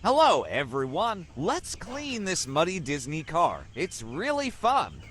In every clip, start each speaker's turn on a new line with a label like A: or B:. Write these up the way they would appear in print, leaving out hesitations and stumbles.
A: Hello, everyone. Let's clean this muddy Disney car. It's really fun.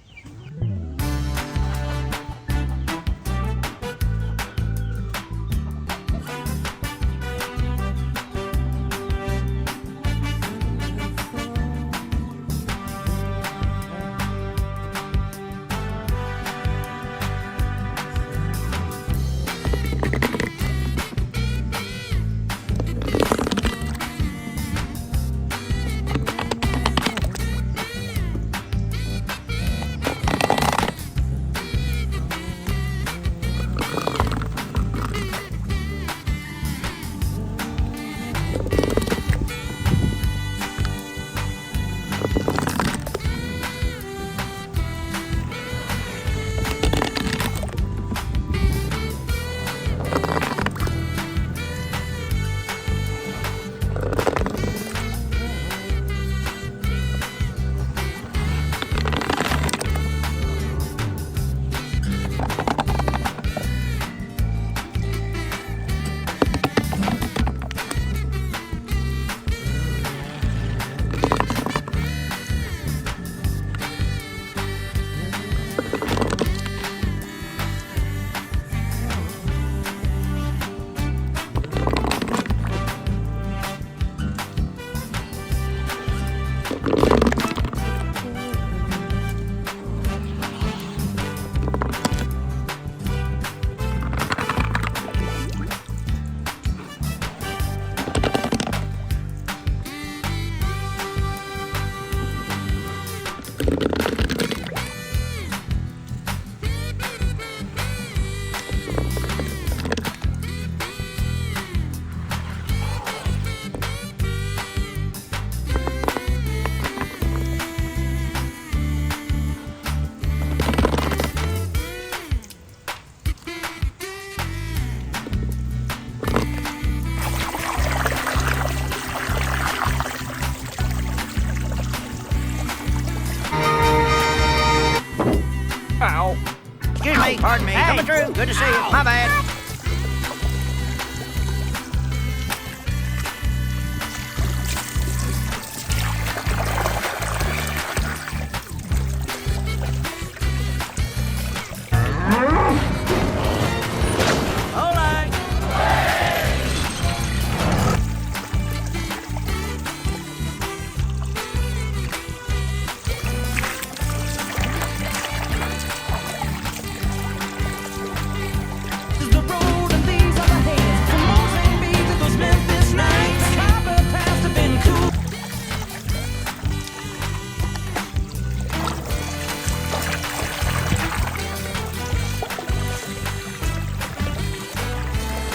B: Excuse me. Pardon me. Coming through. Good to see you. My bad.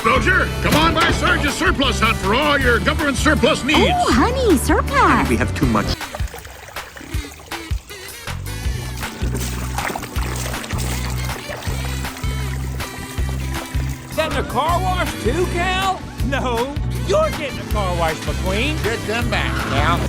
C: Soldier, come on by Sarge's surplus hunt for all your government surplus needs.
D: Oh, honey, surplus.
E: We have too much.
F: Getting a car wash too, Cal? No, you're getting a car wash, McQueen.
C: Get them back, Cal.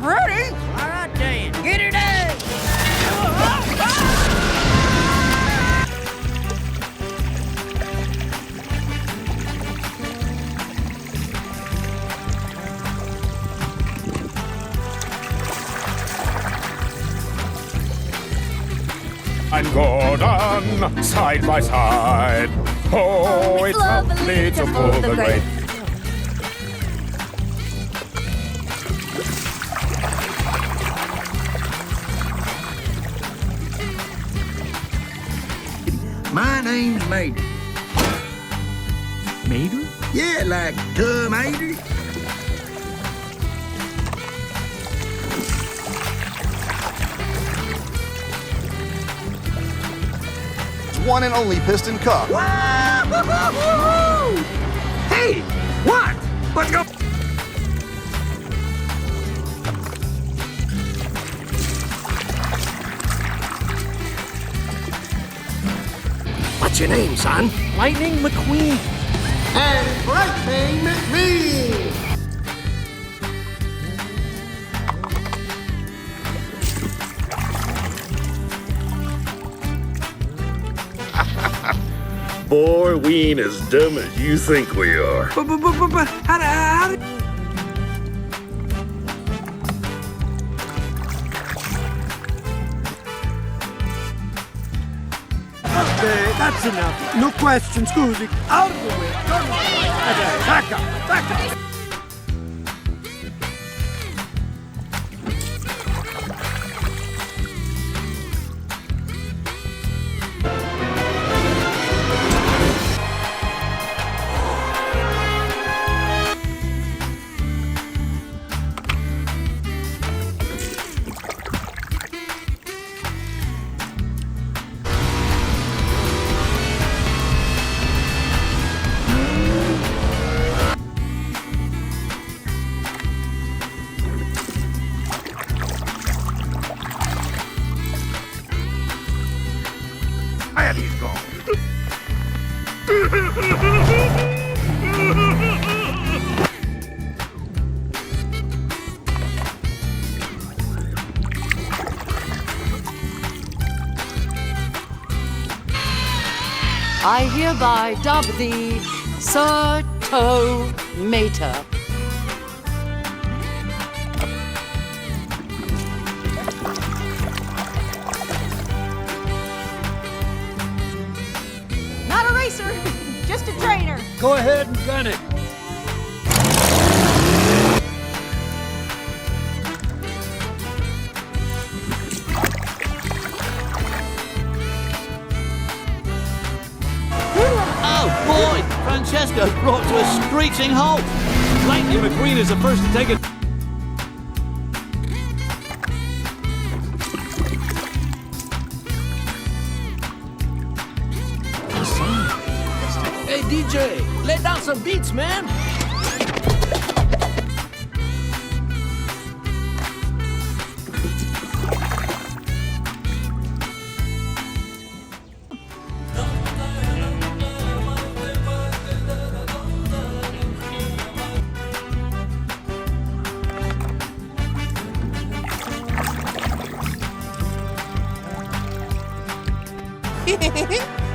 B: Ready? All right, then. Get it in.
C: And go down side by side. Oh, it's lovely to pull the grape.
E: My name's Mater. Mater? Yeah, like tomato.
G: One and only piston cup.
E: Hey, what? Let's go. What's your name, son?
F: Lightning McQueen.
E: And Lightning McMe.
C: Boy, we ain't as dumb as you think we are.
E: But how did...
D: Okay, that's enough. No questions, scusi. Out of the way. Back up, back up.
E: Where he's gone?
H: I hereby dub thee Sir Tomica.
B: Not a racer, just a trainer.
D: Go ahead and gun it.
I: Oh boy! Francesco's brought to a screeching halt. Lightning McQueen is the first to take it. Hey DJ, lay down some beats, man.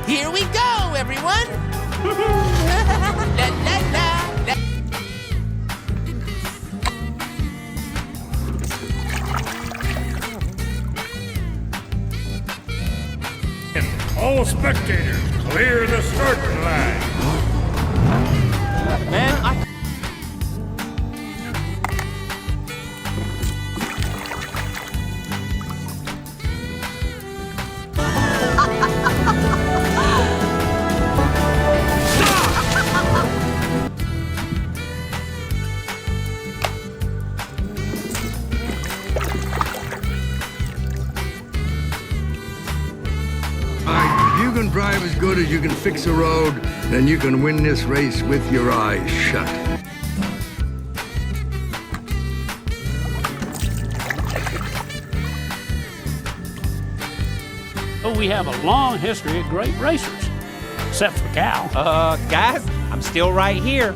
J: Here we go, everyone! La la la!
C: All spectators, clear the starting line.
I: Man, I...
E: If you can drive as good as you can fix a road, then you can win this race with your eyes shut.
F: Oh, we have a long history of great racers. Except for Cal. Guys, I'm still right here.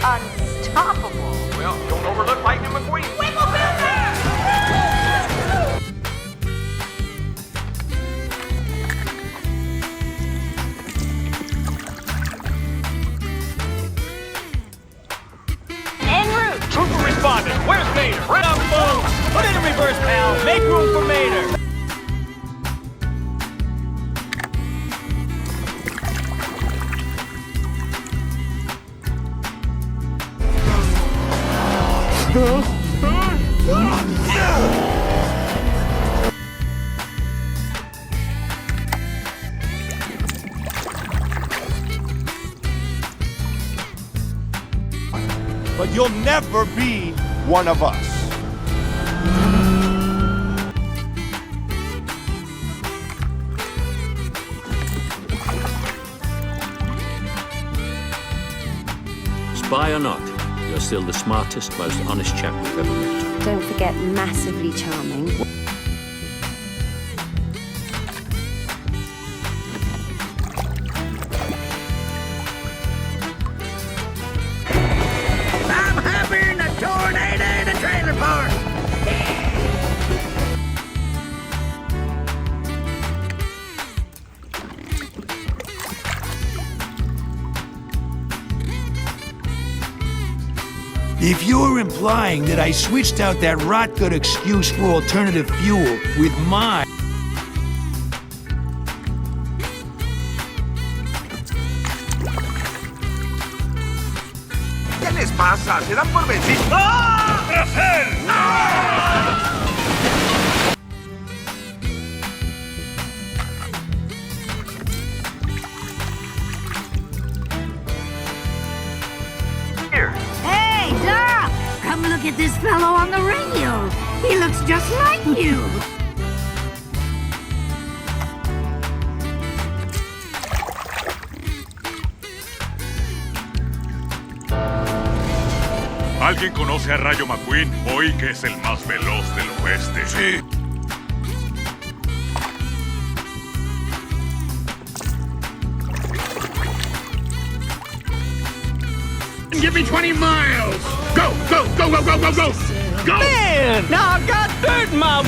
B: Unstoppable.
D: Well, don't overlook Lightning McQueen.
B: En route.
F: Trooper responded. Where's Mater? Right on the move. Put it in reverse, pal. Make room for Mater.
A: But you'll never be one of us.
I: Spy or not, you're still the smartest, most honest chap we've ever met.
K: Don't forget massively charming.
B: I'm having a tornado in a trailer park.
D: If you're implying that I switched out that rot gut excuse for alternative fuel with my...
C: ¿Qué les pasa? ¿Se dan por vencidos? ¡Ah! ¡Tras él! ¡Ah!
B: Hey, Doc! Come look at this fellow on the radio. He looks just like you.
C: ¿Alguien conoce a Rayo McQueen? Hoy que es el más veloz del oeste. Sí.
D: Give me 20 miles! Go, go, go, go, go, go, go! Go!
F: Man, now I've got dirt in my